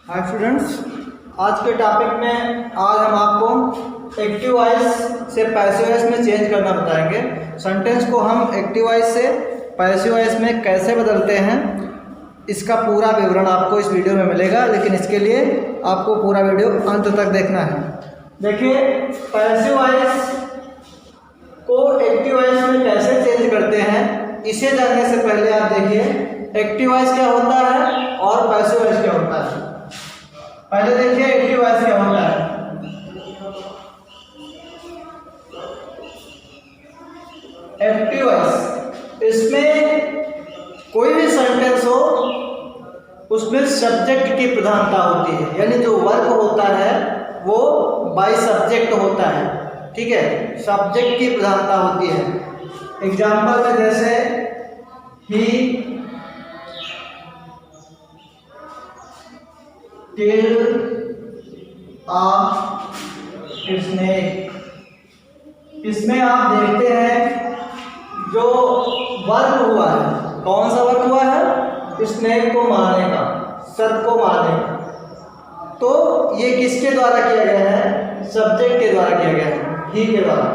Hi students, आज के topic में आज हम आपको एक्टिव वॉइस से पैसिव वॉइस में चेंज करना बताएंगे। सेंटेंस को हम एक्टिव वॉइस से पैसिव वॉइस में कैसे बदलते हैं, इसका पूरा विवरण आपको इस वीडियो में मिलेगा, लेकिन इसके लिए आपको पूरा वीडियो अंत तक देखना है। देखिए, पैसिव वॉइस को एक्टिव वॉइस में कैसे चेंज करते हैं, इसे जानने से पहले आप देखिए एक्टिव वॉइस क्या होता है और पैसिव वॉइस क्या होता है। पहले देखिए एक्टिव वॉइस क्या होता है। एक्टिव वॉइस, इसमें कोई भी सेंटेंस हो उसमें सब्जेक्ट की प्रधानता होती है, यानी जो वर्क होता है वो बाय सब्जेक्ट होता है। ठीक है, सब्जेक्ट की प्रधानता होती है। एग्जाम्पल में जैसे ही killed a snake, इसमें आप देखते हैं जो वर्क हुआ है, कौन सा वर्क हुआ है? स्नेक को मारने का, सर्प को मारने का। तो ये किसके द्वारा किया गया है? सब्जेक्ट के द्वारा किया गया है, ही के द्वारा।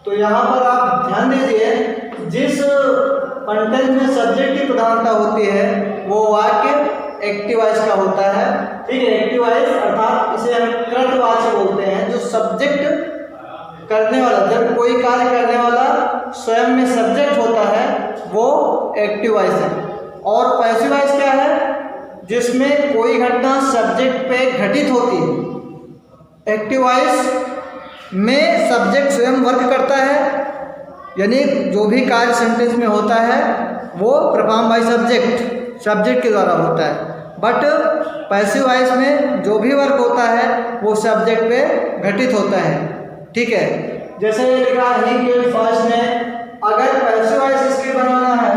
तो यहाँ पर आप ध्यान दीजिए, जिस कंटेंट में सब्जेक्ट की प्रधानता होती है वो वाक्य एक्टिव वॉइस का होता है। ठीक है, एक्टिव वॉइस अर्थात इसे हम कृतवाच्य बोलते हैं, जो सब्जेक्ट करने वाला, जब कोई कार्य करने वाला स्वयं में सब्जेक्ट होता है वो एक्टिव वॉइस है। और पैसिव वॉइस क्या है? जिसमें कोई घटना सब्जेक्ट पे घटित होती है। एक्टिव वॉइस में सब्जेक्ट स्वयं वर्क करता है, यानी जो भी कार्य सेंटेंस में होता है वो परफॉर्म बाय सब्जेक्ट के द्वारा होता है। बट पैसिव वॉइस में जो भी वर्क होता है वो सब्जेक्ट पे घटित होता है। ठीक है, जैसे ये लिखा ही किल्ड फर्स्ट ने, अगर पैसिव वॉइस इसके बनाना है,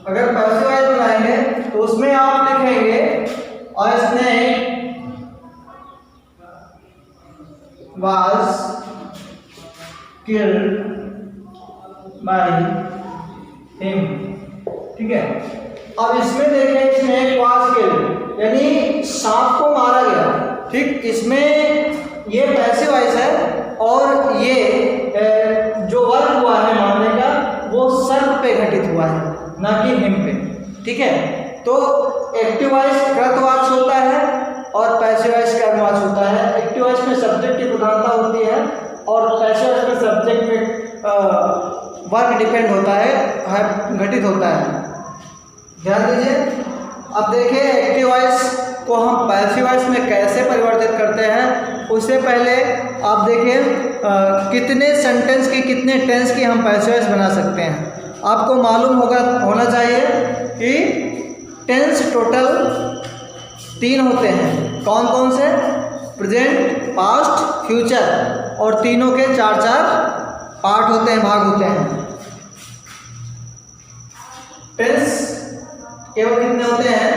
अगर पैसिव वॉइस बनाएंगे तो उसमें आप लिखेंगे और snake was killed by him. ठीक है, अब इसमें देखें स्नेक वाज किल्ड, यानी सांप को मारा गया। ठीक, इसमें ये पैसिव वॉइस है और ये जो वर्क हुआ है मारने का वो सर्प पे घटित हुआ है, ना कि हिम पे। ठीक है, तो एक्टिव वॉइस कृतवाच्य होता है और पैसिव वॉइस कर्मवाच्य होता है। एक्टिव वॉइस में सब्जेक्ट की प्रधानता होती है और पैसिव वॉइस में सब्जेक्ट पे वर्क डिपेंड होता है, घटित होता है। ध्यान दीजिए। अब देखिए एक्टिव वॉइस को हम पैसिव वॉइस में कैसे परिवर्तित करते हैं। उससे पहले आप देखिए कितने सेंटेंस की, कितने टेंस की हम पैसिव वॉइस बना सकते हैं। आपको मालूम होना चाहिए कि टेंस टोटल 3 होते हैं। कौन कौन से? प्रेजेंट, पास्ट, फ्यूचर, और तीनों के 4-4 पार्ट होते हैं, भाग होते हैं। टेंस केवल कितने होते हैं?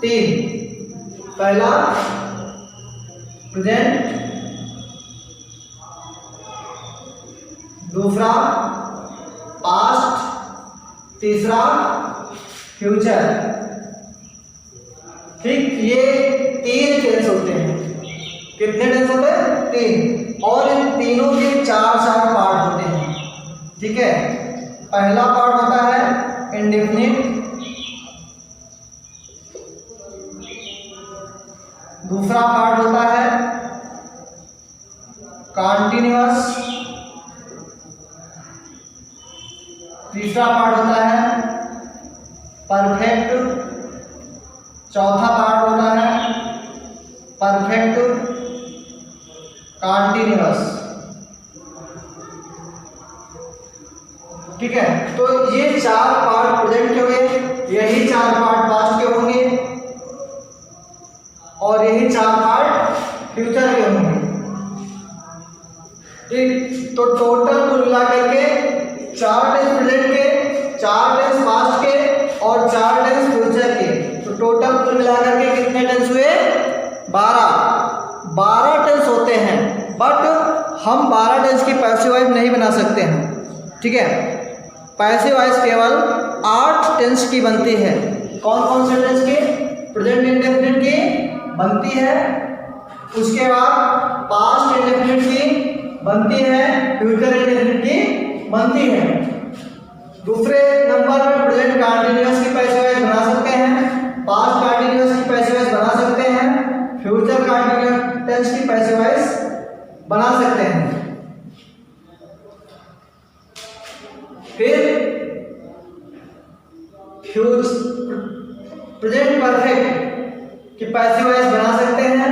3। पहला प्रेजेंट, दूसरा पास्ट, तीसरा फ्यूचर। ठीक, ये 3 टेंस होते हैं। कितने टेंस होते हैं? 3, और इन तीनों के 4-4 पार्ट होते हैं। ठीक है, पहला पार्ट होता है इंडेफिनिट, दूसरा पार्ट होता है कॉन्टिन्यूअस, तीसरा पार्ट होता है परफेक्ट, चौथा पार्ट होता है परफेक्ट कॉन्टिन्यूअस। ठीक है, तो ये 4 पार्ट प्रेजेंट के हुए, यही 4 पार्ट पास्ट के होंगे और यही 4 पार्ट फ्यूचर के होंगे। ठीक, तो टोटल कुल मिला करके 4 टेंस प्रेजेंट के, 4 टेंस पास्ट के और 4 टेंस फ्यूचर के। तो टोटल कुल मिला करके कितने टेंस हुए? 12 टेंस होते हैं। बट हम 12 टेंस की पैसिव वॉइस नहीं बना सकते हैं। ठीक है, पैसिव वॉइस केवल 8 टेंस की बनती है। कौन कौन से टेंस की? प्रेजेंट इंडेफिनिट की बनती है, उसके बाद पास्ट इंडेफिनिट की बनती है, फ्यूचर इंडेफिनिट की बनती है। दूसरे नंबर में प्रेजेंट कंटीन्यूअस की पैसिव वॉइस बना सकते हैं, पास्ट कंटीन्यूअस की पैसिव वॉइस बना सकते हैं, फ्यूचर कंटीन्यूअस टेंस की पैसिव वॉइस बना सकते हैं। फिर प्रेजेंट परफेक्ट की पैसिव वॉइस बना सकते हैं,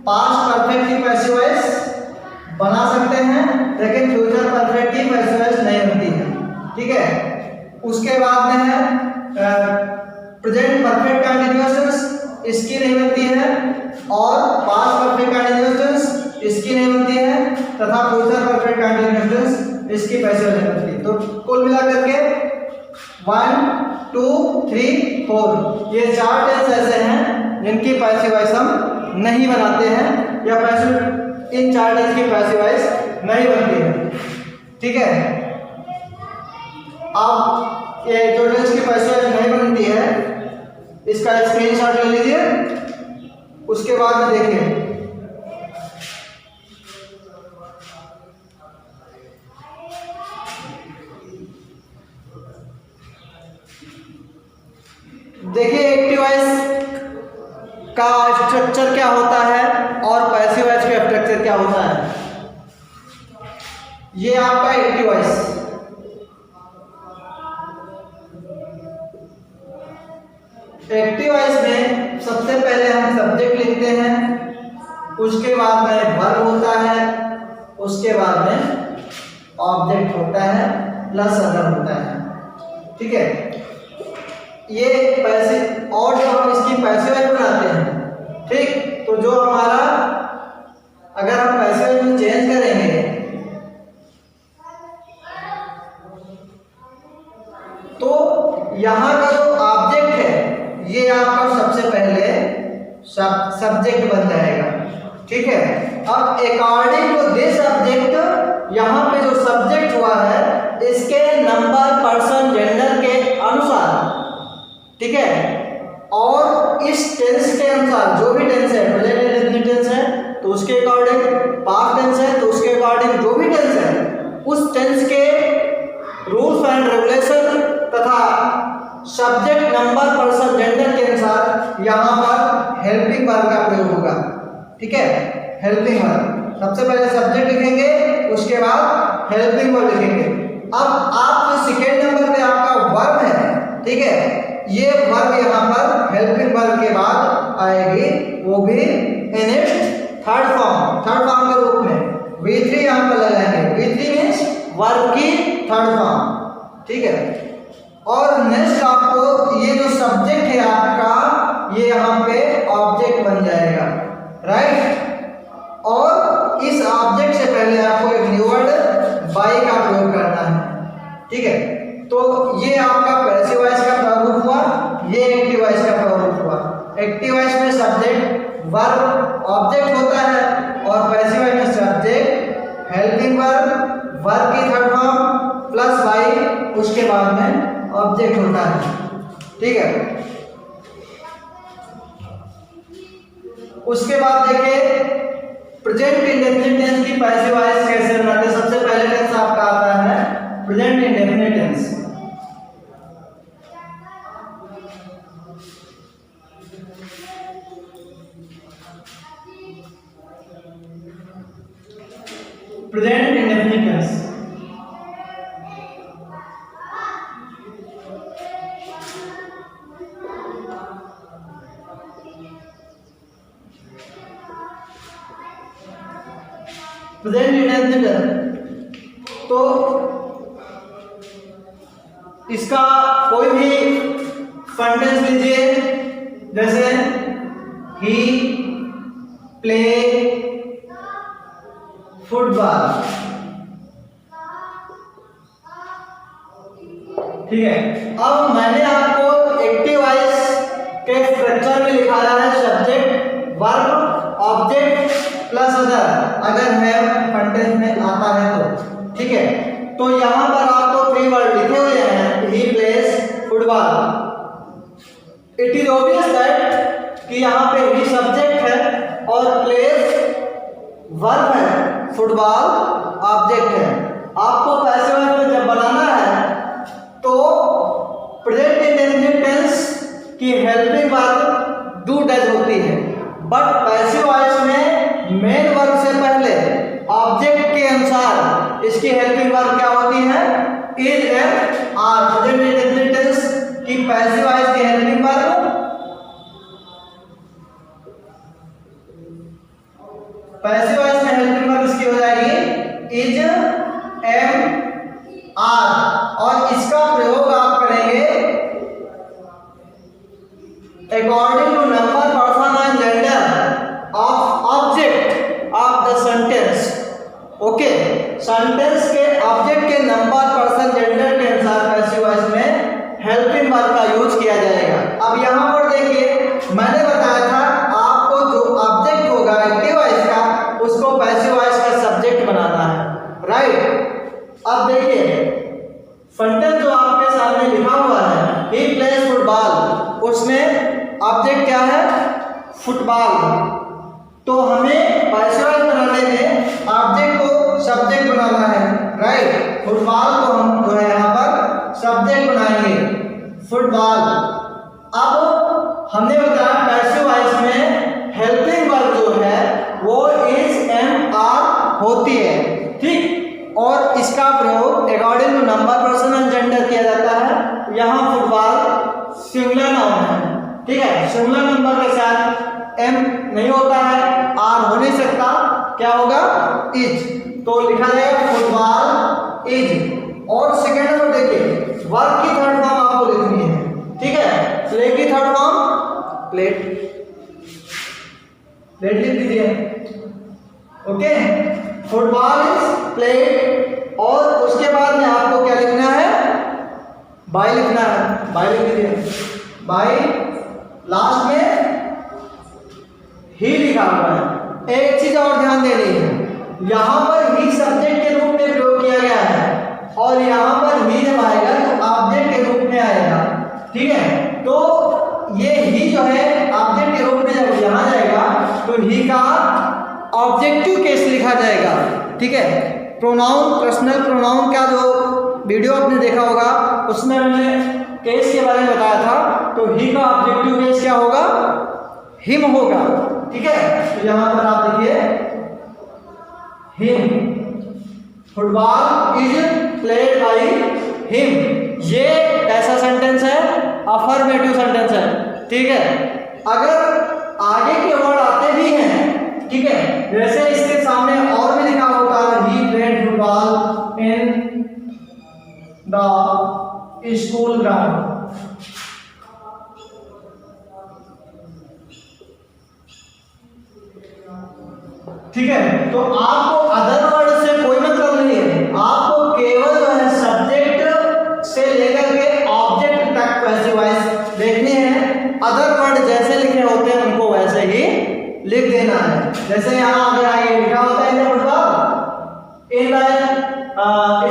पास्ट परफेक्ट की पैसिव वॉइस बना सकते हैं, लेकिन फ्यूचर परफेक्ट की पैसिव वॉइस नहीं बनती है। ठीक है, उसके बाद में है प्रेजेंट परफेक्ट कंटीन्यूअस, इसकी नहीं बनती है, और पास्ट परफेक्ट कंटीन्यूअस इसकी नहीं बनती है, तथा फ्यूचर परफेक्ट कंटीन्यूअस इसकी पैसिव वॉइस नहीं बनती। तो कुल मिलाकर के 1 2 3 4 ये 4 टेंस ऐसे हैं जिनकी पैसिव वॉइस हम नहीं बनाते हैं, या पैसिव इन 4 टेंस की पैसिव वॉइस नहीं बनती है। ठीक है, अब ये जो टेंस की पैसिव वॉइस नहीं बनती है इसका स्क्रीनशॉट ले लीजिए, उसके बाद में देखिए एक्टिव वॉइस का स्ट्रक्चर क्या होता है और पैसिव वॉइस का स्ट्रक्चर क्या होता है। ये आपका एक्टिव वॉइस, एक्टिव वॉइस में सबसे पहले हम सब्जेक्ट लिखते हैं, उसके बाद में वर्ब होता है, उसके बाद में ऑब्जेक्ट होता है प्लस अदर होता है। ठीक है, ये पैसिव, और जो हम इसकी पैसिव वॉइस बनाते हैं, ठीक, तो जो हमारा अगर हम पैसिव वॉइस में चेंज करेंगे तो यहाँ का जो ऑब्जेक्ट है ये आपका सबसे पहले सब्जेक्ट बन जाएगा। ठीक है, अब अकॉर्डिंग टू दिस सब्जेक्ट यहाँ पे जो सब्जेक्ट हुआ है इसके नंबर, पर्सन, जेंडर के अनुसार, ठीक है, और इस टेंस के अनुसार, जो भी टेंस है, प्रेजेंट इंडेफिनिट टेंस है तो उसके अकॉर्डिंग, पास्ट टेंस है तो उसके अकॉर्डिंग, जो भी टेंस है उस टेंस के रूल्स एंड रेगुलेशन तथा सब्जेक्ट, नंबर, पर्सन, जेंडर के अनुसार यहाँ पर हेल्पिंग वर्ब का प्रयोग होगा। ठीक है, हेल्पिंग वर्ब, सबसे पहले सब्जेक्ट लिखेंगे, उसके बाद हेल्पिंग वर्ब लिखेंगे। अब आप सेकेंड नंबर पे आपका वर्ब है, ठीक है, ये वर्ब यहाँ पर हेल्पिंग वर्ब के बाद आएगी, वो भी इन इट्स थर्ड फॉर्म के रूप में V3 यहाँ पर लगाएंगे। V3 मीन्स वर्ब की थर्ड फॉर्म। ठीक है, और नेक्स्ट आपको ये जो सब्जेक्ट है आपका, ये यहाँ पे ऑब्जेक्ट बन जाएगा, राइट, और इस ऑब्जेक्ट से पहले आपको एक न्यू वर्ड बाय का प्रयोग करना है। ठीक है, तो ये आपका पैसिव वॉइस का प्रारूप हुआ, ये एक्टिव वॉइस का प्रारूप हुआ। एक्टिव वॉइस में सब्जेक्ट, वर्ब, ऑब्जेक्ट होता है, और पैसिव वॉइस में सब्जेक्ट, हेल्पिंग वर्ब, वर्ब की थर्ड फॉर्म प्लस बाय, उसके बाद में ऑब्जेक्ट होता है। ठीक है, उसके बाद देखिए प्रेजेंट इंडेफिनिट टेंस की पैसिव वॉइस कैसे बनाते हैं। सबसे पहले टेंस आपका आता है present indefinite tense. Present indefinite tense present indefinite, तो इसका कोई भी सेंटेंस लीजिए, जैसे ही प्ले फुटबॉल। ठीक है, अब मैंने आपको एक्टिव वॉइस के स्ट्रक्चर में लिखाया है subject, verb, object plus other, अगर है सेंटेंस में आता है तो। ठीक है, तो यहाँ पर आपको 3 वर्ड लिखे हुए हैं, he plays, football. It is obvious that कि यहाँ पे ही सब्जेक्ट है और प्लेस वर्ब है, फुटबॉल ऑब्जेक्ट है। आपको पैसिव वॉइस में जब बनाना है तो प्रेजेंट इंडेफिनिट टेंस की हेल्पिंग वर्ब डू डज होती है, बट पैसिव वॉइस में मेन वर्ब से पहले ऑब्जेक्ट के अनुसार इसकी हेल्पिंग वर्ब क्या होती है, is and are. Present indefinite tense की पैसिव वॉइस की हेल्पिंग वर्ब पैसिव वॉइस में हेल्पिंग वर्ब इसकी हो जाएगी इज एम आर, और इसका प्रयोग आप करेंगे according to number person and gender of object of the sentence. Okay, sentence के ऑब्जेक्ट के नंबर पर्सन जेंडर के अनुसार पैसिव वॉइस में हेल्पिंग वर्ब का यूज किया जाएगा। अब यहाँ पर देखिए, मैंने बताया था आपको जो ऑब्जेक्ट होगा एक्टिव वॉइस का उसको पैसिव वॉइस का सब्जेक्ट बनाना है, राइट। अब देखिए सेंटेंस जो आपके सामने लिखा हुआ है, ही प्लेज फुटबॉल, उसमें ऑब्जेक्ट क्या है, फुटबॉल। तो हमें पैसिव वॉइस बनाने में ऑब्जेक्ट को सब्जेक्ट बनाना है, राइट। फुटबॉल को हम जो है यहाँ पर सब्जेक्ट बनाएंगे, फुटबॉल। अब हमने बताया पैसिव वॉइस में हेल्पिंग वर्ब जो है वो इज एम आर होती है, ठीक। और इसका प्रयोग according to number person and gender किया जाता है। यहाँ फुटबॉल सिंगुलर नाउन है, ठीक है। सिंगुलर नंबर के साथ एम नहीं होता है, आर हो नहीं सकता, क्या होगा, इज। तो लिखा जाएगा फुटबॉल इज। और सेकेंड नंबर देखिए, वर्ब की थर्ड फॉर्म आपको लिखनी है, ठीक है। प्ले की थर्ड फॉर्म प्लेट, प्लेट लिख दीजिए। ओके, फुटबॉल इज प्लेड, और उसके बाद में आपको क्या लिखना है, बाय लिखना है, बाय लिख दीजिए। बाय लास्ट में ही लिखा हुआ है। एक चीज और ध्यान देनी है, यहाँ पर ही सब्जेक्ट के रूप में प्रयोग किया गया है और यहाँ पर ही जब आएगा तो ऑब्जेक्ट के रूप में आएगा, ठीक है। तो ये ही जो है ऑब्जेक्ट के रूप में जब यहाँ जाएगा तो ही का ऑब्जेक्टिव केस लिखा जाएगा, ठीक है। प्रोनाउन, पर्सनल प्रोनाउन का जो वीडियो आपने देखा होगा उसमें मैंने केस के बारे में बताया था। तो ही का ऑब्जेक्टिव केस क्या होगा, हिम होगा, ठीक है। तो यहाँ पर आप देखिए him, football is played by him. ये कैसा सेंटेंस है, अफर्मेटिव सेंटेंस है, ठीक है। अगर आगे के वर्ड आते भी हैं, ठीक है, जैसे इसके सामने और भी लिखा होता है he played football in the school ground, ठीक है। तो आपको अदर वर्ड से कोई मतलब नहीं है, आपको केवल जो है सब्जेक्ट से लेकर के ऑब्जेक्ट तक पैसिव वॉइस देखनी है। अदर वर्ड जैसे लिखे होते हैं उनको वैसे ही लिख देना है। जैसे यहाँ अगर आगे लिखा होता है इन द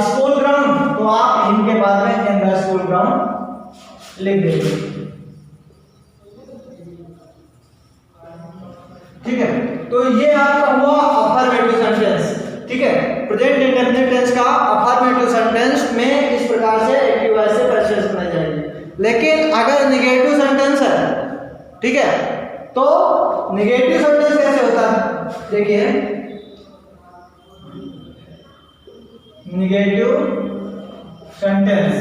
स्कूल ग्राउंड, तो आप इनके बाद में इन द स्कूल ग्राउंड लिख देंगे, ठीक है। तो ये आपका हुआ अफर्मेटिव सेंटेंस, ठीक है। प्रेजेंट इंडेफिनिट टेंस का अफर्मेटिव सेंटेंस में इस प्रकार से एक्टिव वॉइस से पैसिव बनाई जाएगी। लेकिन अगर नेगेटिव सेंटेंस है, ठीक है, तो नेगेटिव सेंटेंस कैसे होता है, देखिए नेगेटिव सेंटेंस,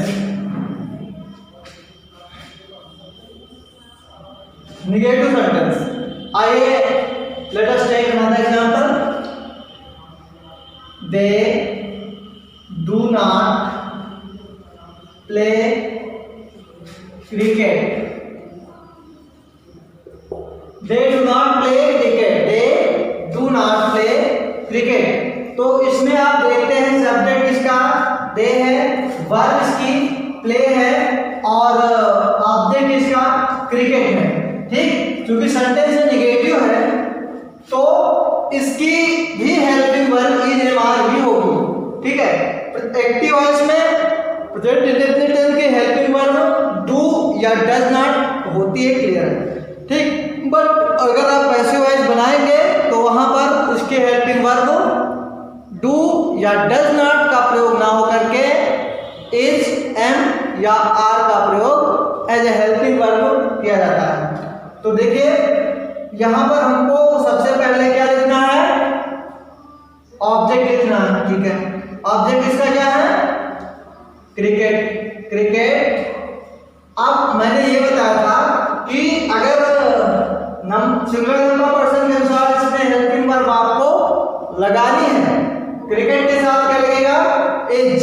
नेगेटिव सेंटेंस। आइए let us take another example. They do not play cricket. They do not play cricket. They do not play cricket. तो इसमें आप देखते हैं सब्जेक्ट किसका, दे है, वर्ब इसकी प्ले है और ऑब्जेक्ट इसका क्रिकेट है, ठीक। क्योंकि सेंटेंस नेगेटिव है तो इसकी भी helping verb is am are भी होगी, ठीक है। एक्टिव वॉइस में प्रेजेंट इंडेफिनिट टेंस के हेल्पिंग वर्ब डू या डज नॉट होती है, क्लियर है, ठीक। बट अगर आप पैसिव वॉइस बनाएंगे तो वहां पर उसके हेल्पिंग वर्ब डू या डज नॉट का प्रयोग ना हो करके इज, एम या आर का प्रयोग एज ए हेल्पिंग वर्ब किया जाता है। तो देखिए यहां पर हमको सबसे पहले क्या लिखना है, ऑब्जेक्ट लिखना है, ठीक है। ऑब्जेक्ट इसका क्या है, क्रिकेट, क्रिकेट। अब मैंने ये बताया था कि अगर सिंगुलर नंबर पर्सन के अनुसार इसमें हेल्पिंग वर्ब आपको लगानी है, क्रिकेट के साथ क्या लगेगा, इज,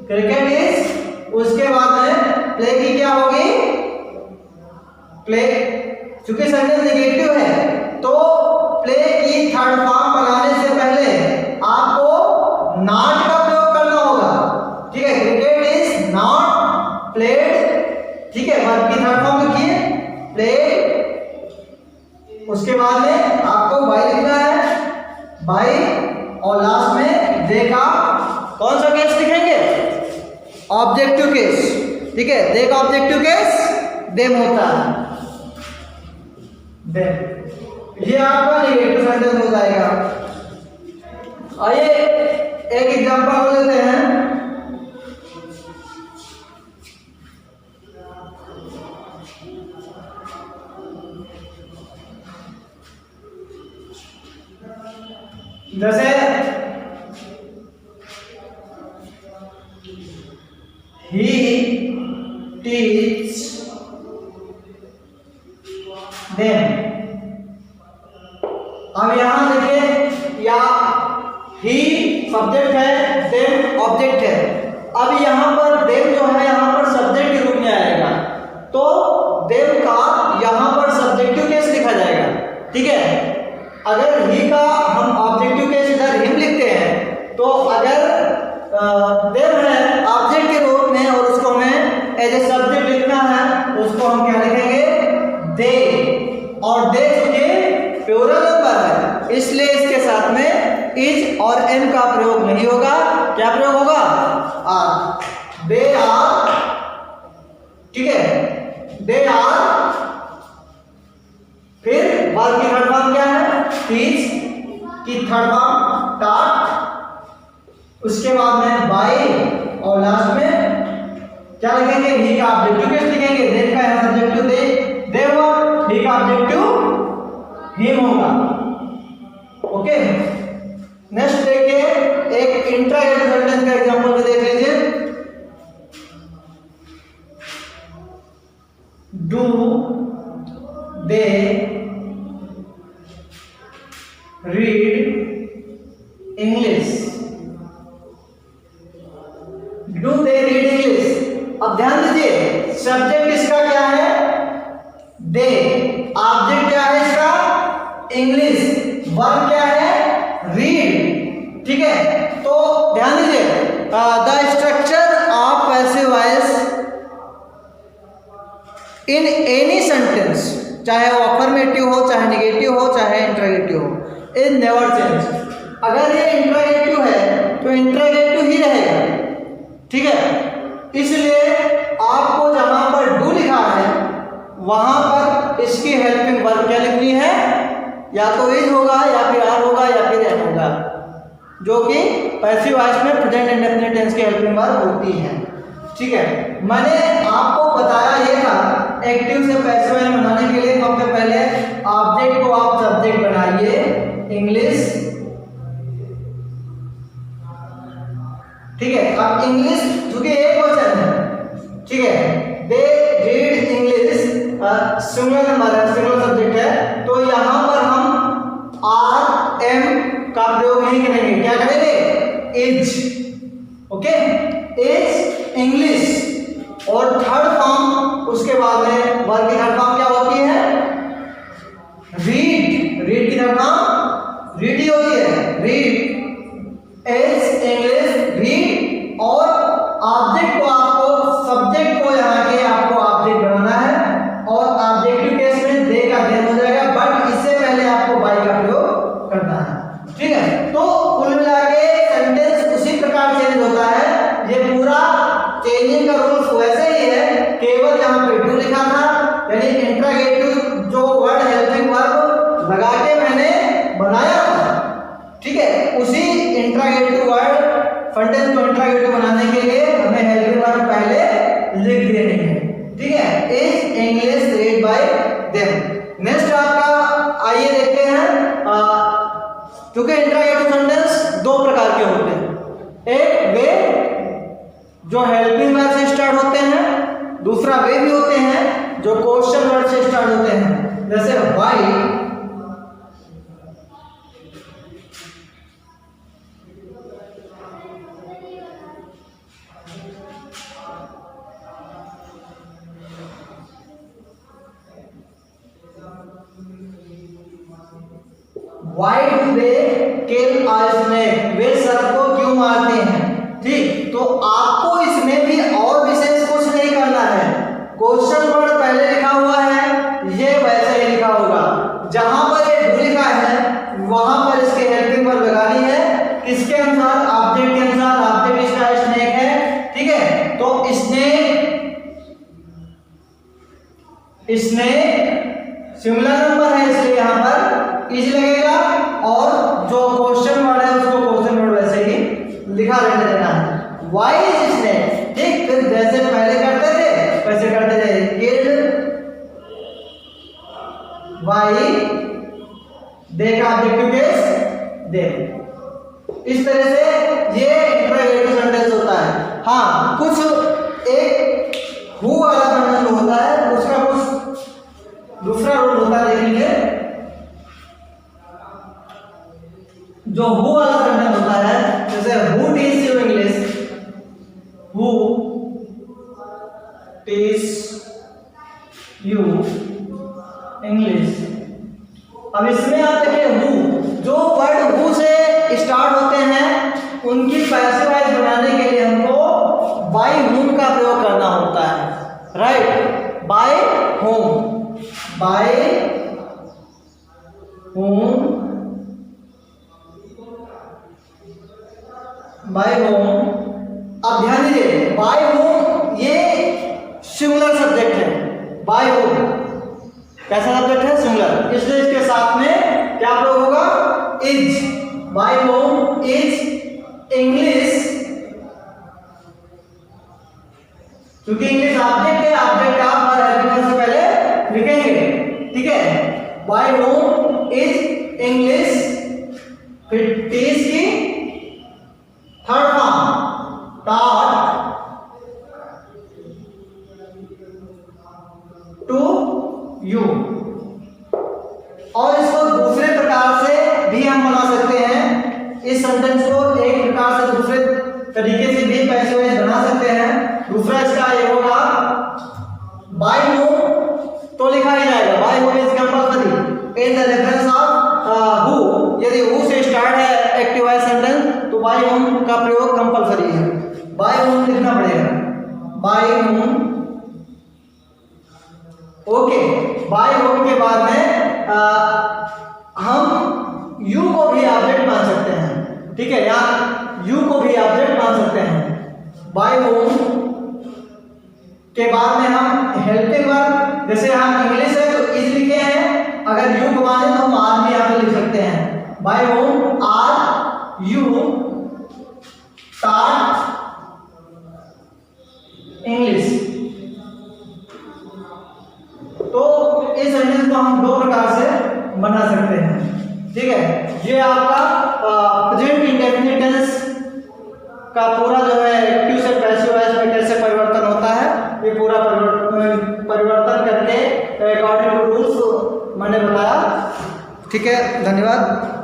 क्रिकेट इज। उसके बाद में प्ले की क्या होगी, प्ले, क्योंकि सेंटेंस नेगेटिव है तो प्ले की थर्ड फॉर्म बनाने से पहले आपको नॉट का प्रयोग करना होगा, ठीक है। क्रिकेट इज नॉट प्लेड, ठीक है, वर्ब की थर्ड फॉर्म लिखिए, प्लेड। उसके बाद में आपको बाय लिखना है, बाय, और लास्ट में दे का कौन सा केस लिखेंगे, ऑब्जेक्टिव केस, ठीक है। दे का ऑब्जेक्टिव केस देम होता है, देम। ये आपका नेगेटिव सेंटेंस हो जाएगा। आइए एक एग्जांपल लेते हैं। जैसे he teach them। अब यहां देखिए, या ही सब्जेक्ट है, them ऑब्जेक्ट है। अब यहां पर them जो है यहां पर सब्जेक्ट के रूप में आएगा, तो them का यहां पर सब्जेक्टिव केस लिखा जाएगा, ठीक है। अगर ही का हम ऑब्जेक्टिव केस इधर हिम लिखते हैं, तो अगर देम है ऑब्जेक्ट के रूप में और उसको हमें एज ए सब्जेक्ट लिखना है, उसको हम क्या लिखेंगे, दे। और दे चूंकि प्लूरल नंबर है इसलिए इसके साथ में इज और एम का प्रयोग नहीं होगा, क्या प्रयोग होगा, आर। दे आर, ठीक है, दे आर। फिर वर्ब की थर्ड फॉर्म क्या है, टीच की थर्ड फॉर्म टाट। उसके बाद में बाय, और लास्ट में क्या लिखेंगे, ही का ऑब्जेक्टिव केस लिखेंगे, देम का यहां सब्जेक्टिव दे हुआ, ही का ऑब्जेक्टिव हिम होगा, ओके। नेक्स्ट देखिए, एक इंट्रागेटिव सेंटेंस का एग्जांपल भी देख लीजिए। Do they read English, do they read English. अब ध्यान दीजिए, सब्जेक्ट इसका क्या है, दे, ऑब्जेक्ट क्या है इसका, इंग्लिश, वर्ब क्या है, रीड, ठीक है। तो ध्यान दीजिए, the structure of passive voice in any sentence, चाहे वो अफर्मेटिव हो, चाहे नेगेटिव हो, चाहे इंट्रोगेटिव हो, इज नेवर चेंज। अगर ये इंट्रोगेटिव है तो इंट्रोगेटिव ही रहेगा, ठीक है। इसलिए आपको जहां पर डू लिखा है वहां पर इसकी हेल्पिंग वर्ब क्या लिखनी है, या तो इज होगा, या फिर आर होगा, या फिर एम होगा, जो कि पैसिव वॉइस में प्रेजेंट इंडेफिनिट टेंस की हेल्पिंग वर्ब होती है, ठीक है। मैंने आपको बताया ये था, एक्टिव से पैसिव वॉइस बनाने के लिए सबसे पहले ऑब्जेक्ट को आप सब्जेक्ट बनाइए, इंग्लिश, ठीक है। अब इंग्लिश चूंकि एक वचन है, ठीक है, they read English singular number है, सिंगुलर सब्जेक्ट है, तो यहां पर हम आर एम का प्रयोग नहीं करेंगे, क्या करेंगे, इज, ओके, इज इंग्लिश। और थर्ड फॉर्म उसके बाद में वर्ब की थर्ड फॉर्म क्या होती है, रीड, रीड की थर्ड फॉर्म रीड ही होती है, रीड, इज इंग्लिश, रीड। और ऑब्जेक्ट को आपको, सब्जेक्ट को यहाँ के आपको ऑब्जेक्ट बनाना है, और ऑब्जेक्टिव केस में दे का देम हो जाएगा, बट इससे पहले आपको बाय का प्रयोग करना है, ठीक है। तो कुल मिला के सेंटेंस उसी प्रकार चेंज होता है, ये पूरा चेंज लगा के मैंने बनाया था, ठीक है। उसी इंट्रोगेटिव वर्ड सेंटेंस को इंट्रोगेटिव बनाने के लिए हमें हेल्पिंग वर्ब पहले लिख देने हैं, ठीक है। Is English red bye them. Next आपका आइए देखते हैं, क्योंकि इंट्रोगेटिव सेंटेंस दो प्रकार के होते हैं। एक वे जो हेल्पिंग वर्ब से स्टार्ट होते हैं, दूसरा वे भी होते हैं जो क्वेश्चन वर्ड से स्टार्ट होते हैं, जैसे why, Why do they kill a snake? वे सर्प को क्यों मारते हैं, ठीक। तो आपको इसमें भी और विशेष कुछ नहीं करना है। क्वेश्चन वर्ड पहले लिखा हुआ है, ये वैसे ही लिखा होगा। जहां पर ये डू लिखा है वहां पर इसके हेल्पिंग वर्ब लगानी है, किसके अनुसार, ऑब्जेक्ट के अनुसार। ऑब्जेक्ट इसका स्नेक है, ठीक है। तो स्नेक सिमिलर नंबर है, इसलिए यहां पर इज लगेगा, और जो क्वेश्चन वर्ड है उसको क्वेश्चन वर्ड वैसे ही लिखा रहने देना है। Why is snake, ठीक। फिर जैसे पहले करते थे वैसे करते थे, killed by they का ऑब्जेक्टिव केस दे। इस तरह से ये इंट्रोगेटिव सेंटेंस होता है। हाँ, कुछ एक हु वाला सेंटेंस होता है, उसका कुछ दूसरा रूल होता है, देख लीजिए। जो हु वाला सेंटेंस होता है, जैसे who teach you English, who teach you English. अब इसमें आप देखिए हु, जो वर्ड हु से स्टार्ट होते हैं उनकी पैसिवाइज बनाने के लिए हमको बाय हुम का प्रयोग करना होता है, right. By whom, by whom, by whom. अब ध्यान दीजिए, बाय होम ये सिंगुलर सब्जेक्ट है। बाय होम कैसा सब्जेक्ट है, सिंगुलर, इसलिए इसके साथ में क्या प्रयोग होगा, is. By whom is English, क्योंकि इंग्लिश ऑब्जेक्ट है, ऑब्जेक्ट आप हर हेल्पिंग वर्ब से पहले लिखेंगे, ठीक है। बाय होम इज इंग्लिश, फिर टीच की third form taught to you। और इसको दूसरे प्रकार से भी हम बना सकते हैं, इस सेंटेंस को एक प्रकार से दूसरे तरीके से भी पैसिवाइज बना सकते हैं। दूसरा इसका ये होगा, बाय होम तो लिखा ही जाएगा, by whom is compulsory in the reference of who. यदि हु से स्टार्ट है एक्टिव वॉइस सेंटेंस तो बाय होम का प्रयोग कंपल्सरी है, बाय होम लिखना पड़ेगा, by whom. Okay, by whom के बाद में हम यू को भी ऑब्जेक्ट मान सकते हैं, ठीक है। या यू को भी ऑब्जेक्ट मान सकते हैं। बाय होम के बाद में हम हेल्पिंग वर्ब, जैसे हम इंग्लिश है तो इज लिखे हैं, अगर यू को माने तो हम आर भी यहाँ पे लिख सकते हैं। By whom are you taught English. तो इस सेंटेंस को हम दो प्रकार से बना सकते हैं, ठीक है। ये आपका प्रेजेंट इंडेफिनिट टेंस का पूरा जो है एक्टिव से पैसिव वॉइस में कैसे परिवर्तन होता है, ये पूरा परिवर्तन करके अकॉर्डिंग टू रूल्स मैंने बताया, ठीक है। धन्यवाद।